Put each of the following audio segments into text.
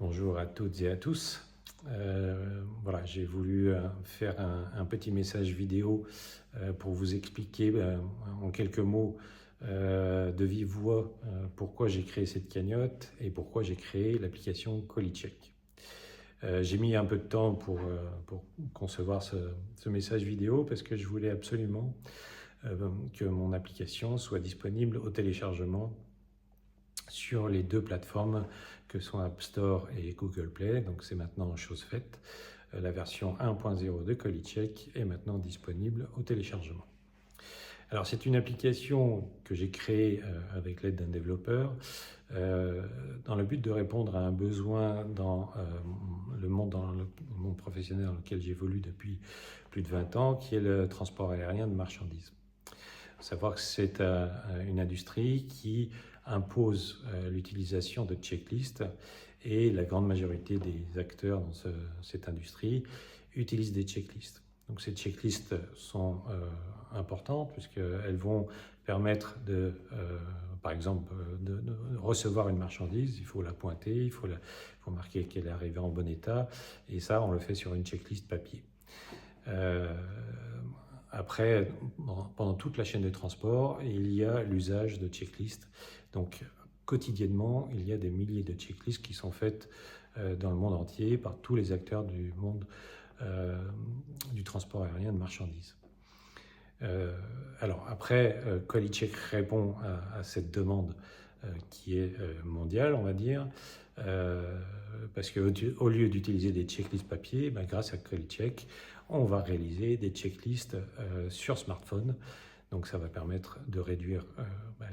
Bonjour à toutes et à tous. Voilà, j'ai voulu faire un petit message vidéo pour vous expliquer en quelques mots de vive voix pourquoi j'ai créé cette cagnotte et pourquoi j'ai créé l'application Colycheck. J'ai mis un peu de temps pour concevoir ce message vidéo parce que je voulais absolument que mon application soit disponible au téléchargement sur les deux plateformes que sont App Store et Google Play. Donc c'est maintenant chose faite. La version 1.0 de Colycheck est maintenant disponible au téléchargement. Alors c'est une application que j'ai créée avec l'aide d'un développeur dans le but de répondre à un besoin dans le monde professionnel dans lequel j'évolue depuis plus de 20 ans, qui est le transport aérien de marchandises. Il faut savoir que c'est une industrie qui impose l'utilisation de checklists et la grande majorité des acteurs dans cette industrie utilisent des checklists. Donc ces checklists sont importantes puisqu'elles vont permettre par exemple, de recevoir une marchandise. Il faut la pointer, il faut marquer qu'elle est arrivée en bon état, et ça on le fait sur une checklist papier. Après, pendant toute la chaîne de transport, il y a l'usage de checklists. Donc, quotidiennement, il y a des milliers de checklists qui sont faites dans le monde entier par tous les acteurs du monde du transport aérien de marchandises. Alors après, Colycheck répond à cette demande qui est mondiale, on va dire, parce qu'au lieu d'utiliser des checklists papier, grâce à Colycheck, on va réaliser des checklists sur smartphone. Donc ça va permettre de réduire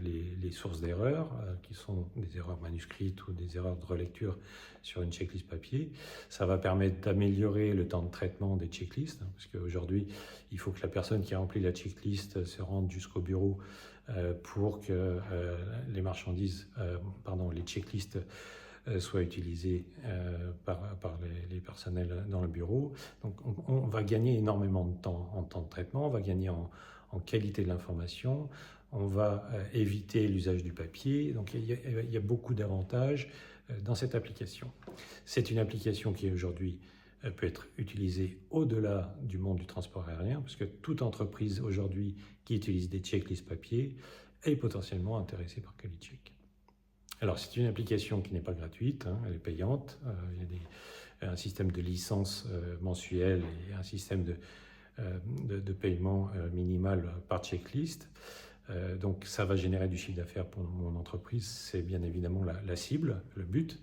les sources d'erreurs, qui sont des erreurs manuscrites ou des erreurs de relecture sur une checklist papier. Ça va permettre d'améliorer le temps de traitement des checklists, parce qu'aujourd'hui, il faut que la personne qui a rempli la checklist se rende jusqu'au bureau pour que les checklists soient utilisées par les personnels dans le bureau. Donc on va gagner énormément de temps en temps de traitement, on va gagner en qualité de l'information, on va éviter l'usage du papier. Donc il y a beaucoup d'avantages dans cette application. C'est une application qui aujourd'hui peut être utilisée au-delà du monde du transport aérien, parce que toute entreprise aujourd'hui qui utilise des checklists papier est potentiellement intéressée par Colycheck. Alors c'est une application qui n'est pas gratuite, elle est payante. Il y a un système de licence mensuelle et un système de paiement minimal par checklist. Donc ça va générer du chiffre d'affaires pour mon entreprise, c'est bien évidemment la cible, le but.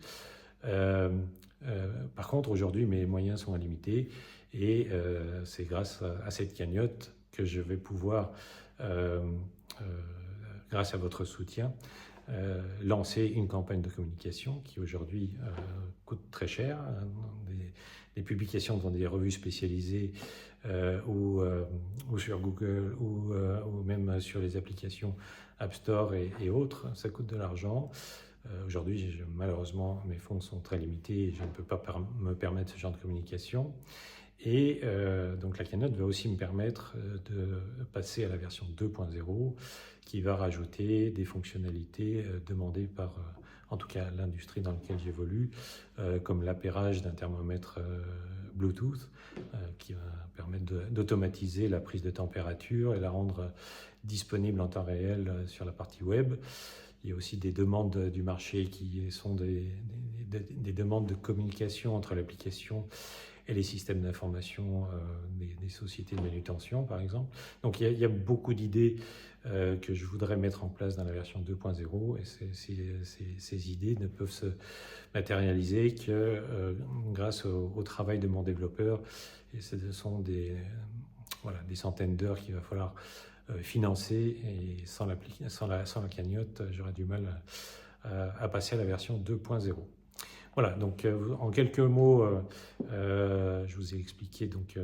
Par contre, aujourd'hui, mes moyens sont limités et c'est grâce à cette cagnotte que je vais pouvoir, grâce à votre soutien, lancer une campagne de communication qui aujourd'hui coûte très cher. Des publications dans des revues spécialisées ou sur Google ou même sur les applications App Store et autres, ça coûte de l'argent. Aujourd'hui, malheureusement, mes fonds sont très limités et je ne peux pas me permettre ce genre de communication. Et donc la cagnotte va aussi me permettre de passer à la version 2.0 qui va rajouter des fonctionnalités demandées par, en tout cas, l'industrie dans laquelle j'évolue, comme l'appairage d'un thermomètre Bluetooth qui va permettre d'automatiser la prise de température et la rendre disponible en temps réel sur la partie web. Il y a aussi des demandes du marché qui sont des demandes de communication entre l'application et les systèmes d'information des sociétés de manutention, par exemple. Donc il y a beaucoup d'idées que je voudrais mettre en place dans la version 2.0 et ces idées ne peuvent se matérialiser que grâce au travail de mon développeur. Et ce sont des centaines d'heures qu'il va falloir financer, et sans la cagnotte, j'aurais du mal à passer à la version 2.0. Voilà, donc en quelques mots, je vous ai expliqué donc,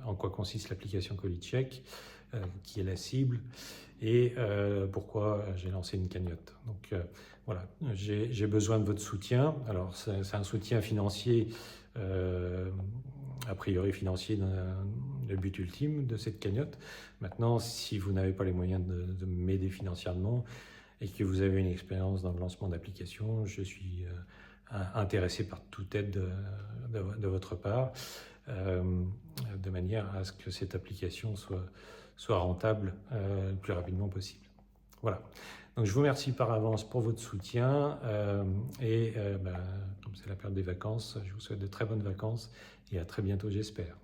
en quoi consiste l'application Colycheck, qui est la cible, et pourquoi j'ai lancé une cagnotte. Donc voilà, j'ai besoin de votre soutien. Alors c'est un soutien financier, a priori financier, le but ultime de cette cagnotte. Maintenant, si vous n'avez pas les moyens de m'aider financièrement et que vous avez une expérience dans le lancement d'applications, je suis intéressé par toute aide de votre part, de manière à ce que cette application soit rentable le plus rapidement possible. Voilà. Donc je vous remercie par avance pour votre soutien comme c'est la période des vacances, je vous souhaite de très bonnes vacances et à très bientôt j'espère.